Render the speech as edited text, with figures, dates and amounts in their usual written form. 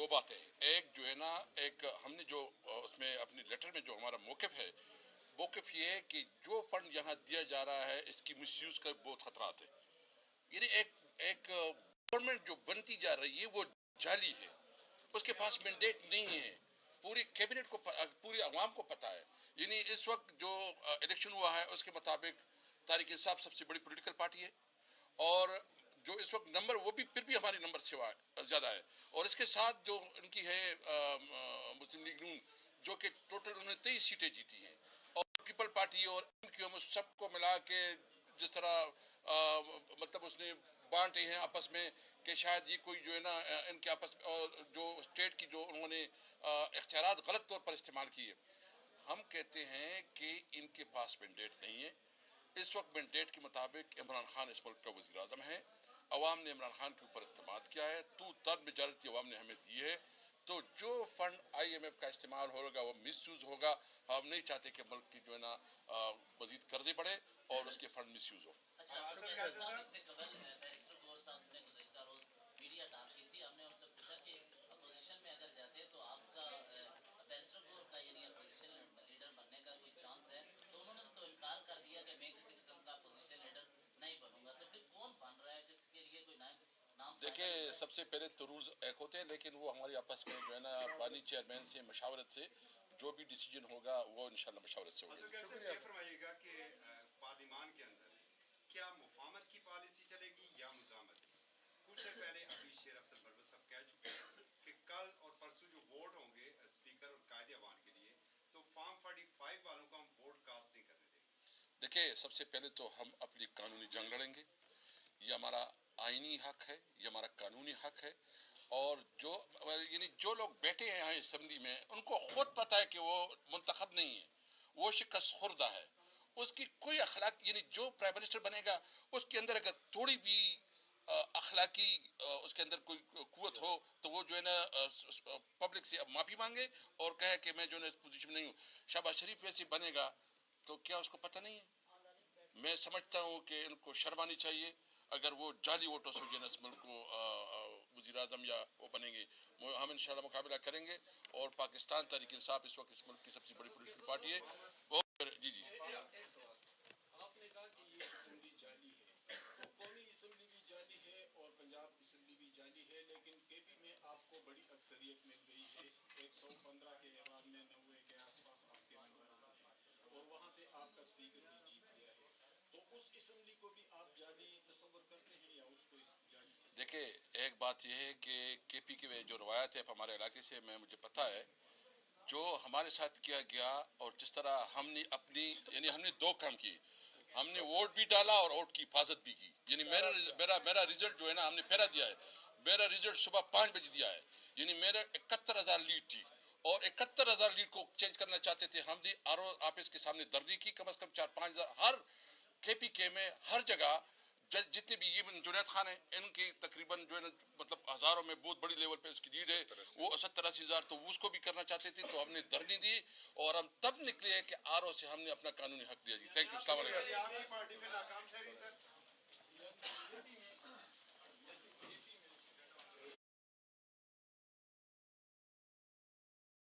دو باتیں ہیں. ایک جو ہے نا، ایک ہم نے جو اس میں اپنے لیٹر میں جو ہمارا موقف ہے، موقف یہ ہے کہ جو فنڈ یہاں دیا جا رہا ہے اس کی مس یوز کا بہت خطرات ہیں. یعنی ایک گورنمنٹ جو بنتی جا رہی ہے وہ جعلی ہے، اس کے پاس مینڈیٹ نہیں ہے. پوری کیبنٹ کو، پوری عوام کو پتا ہے. یعنی اس وقت جو الیکشن ہوا ہے اس کے مطابق تحریک انصاف سب سے بڑی پولیٹیکل پارٹی ہے، اور جو اس وقت نمبر، وہ بھی پھر بھی ہمارے نمبر سے زیادہ ہے. اور اس کے ساتھ جو ان کی ہے مسلم لیگ نون، جو کہ ٹوٹل انہوں نے 23 سیٹیں جیتی ہیں. اور پیپل پارٹی اور ایم کیو ایم سب کو ملا کے جس طرح مطلب اس نے بانٹے ہیں آپس میں کہ شاید یہ کوئی جو ہے نا ان کے آپس میں، اور جو اسٹیٹ کی جو انہوں نے اختیارات غلط طور پر استعمال کیے. ہم کہتے ہیں کہ ان کے پاس مینڈیٹ نہیں ہے. اس وقت مینڈیٹ کے مطابق عمران خان اس ملک کا وزیر اعظم ہے. عوام نے عمران خان کے اوپر اعتماد کیا ہے، 2/3 میجارٹی عوام نے ہمیں دی ہے. تو جو فنڈ آئی ایم ایف کا استعمال ہوگا وہ مس یوز ہوگا. ہم نہیں چاہتے کہ ملک کی جو ہے نا مزید قرضے بڑھے اور اس کے فنڈ مس یوز ہو. دیکھیں، سب سے پہلے تو رولز ایک ہوتے ہیں، لیکن وہ ہماری آپس میں جو ہے نا بانی چیئرمین سے مشاورت سے جو بھی ڈیسیجن ہوگا وہ انشاءاللہ مشاورت سے ہوگا. یہ فرمائیے گا کہ پارلیمان کے اندر کیا مفاہمت کی پالیسی چلے گی یا مزاحمت کی؟ کچھ سے پہلے ابھی شیر افضل بلوچ صاحب کہہ چکے ہیں کہ کل اور پرسوں جو ووٹ ہوں گے اسپیکر اور قائد ایوان کے لیے، تو فارم 45 والوں کو ہم ووٹ کاسٹ نہیں کرنے دیں گے. دیکھیں، سب سے پہلے تو ہم اپنی قانونی جنگ لڑیں گے. یہ ہمارا آئینی حق ہے، یہ ہمارا قانونی حق ہے. اور یعنی جو لوگ بیٹھے ہیں اسمبلی میں ان کو خود پتہ ہے کہ وہ منتخب نہیں ہے، وہ شکست خوردہ ہے. اس کی کوئی اخلاق، یعنی جو پرائم منسٹر بنے گا اس کے اندر اگر تھوڑی بھی اخلاقی اس کے اندر کوئی قوت ہو تو وہ جو ہے نا پبلک سے معافی مانگے اور کہے کہ میں جو ہے نا اس پوزیشن میں نہیں ہوں. شہباز شریف ویسے بنے گا تو کیا اس کو پتہ نہیں ہے؟ میں سمجھتا ہوں کہ ان کو شرم آنی چاہیے اگر وہ جعلی ووٹوں سے جو ہے نا اس ملک کو وزیر اعظم یا وہ بنیں گے. ہم انشاءاللہ مقابلہ کریں گے. اور پاکستان تحریک انصاف اس وقت اس ملک کی سب سے بڑی پولیٹیکل پارٹی ہے. جی آپ نے کہا کہ یہ اسمبلی جعلی ہے، تو قومی اسمبلی بھی جعلی ہے اور پنجاب اسمبلی بھی جعلی ہے، لیکن کے پی میں آپ کو بڑی اکثریت مل گئی ہے. 115 کے ایوان میں 90 کے آس پاس آپ کے نمبر ہیں اور وہاں پہ آپ کا اسپیکر بھی جیت گیا ہے. تو اس اسمبلی کو بھی آپ جعلی تصور کرتے ہیں یا اس کو جعلی؟ دیکھیں، ایک بات یہ ہے کہ کے پی کی جو روایت ہے ہمارے علاقے سے مجھے پتہ ہے جو ہمارے ساتھ کیا گیا اور جس طرح ہم نے اپنی، یعنی ہم نے دو کام کیے. ہم نے ووٹ بھی ڈالا اور ووٹ کی حفاظت بھی کی. یعنی میرا رزلٹ جو ہے نا ہم نے پھیرا دیا ہے. میرا رزلٹ صبح 5 بجے دیا ہے. یعنی میرا 71,000 لیڈ تھی اور 71,000 لیڈ کو چینج کرنا چاہتے تھے. ہم نے آر او آفس کے سامنے دھرنے کی، کم از کم 4-5 ہزار ہر کے پی کے میں ہر جگہ. جتنے بھی یہ جنید خان ہیں ان کی تقریباً جو ہے نا مطلب ہزاروں میں بہت بڑی لیول پہ اس کی لیڈ ہے، وہ 70-80 ہزار، تو اس کو بھی کرنا چاہتے تھے. تو ہم نے دھرنی دی اور ہم تب نکلے کہ آر او سے ہم نے اپنا قانونی حق دیا. جی تھینک یو. السلام علیکم.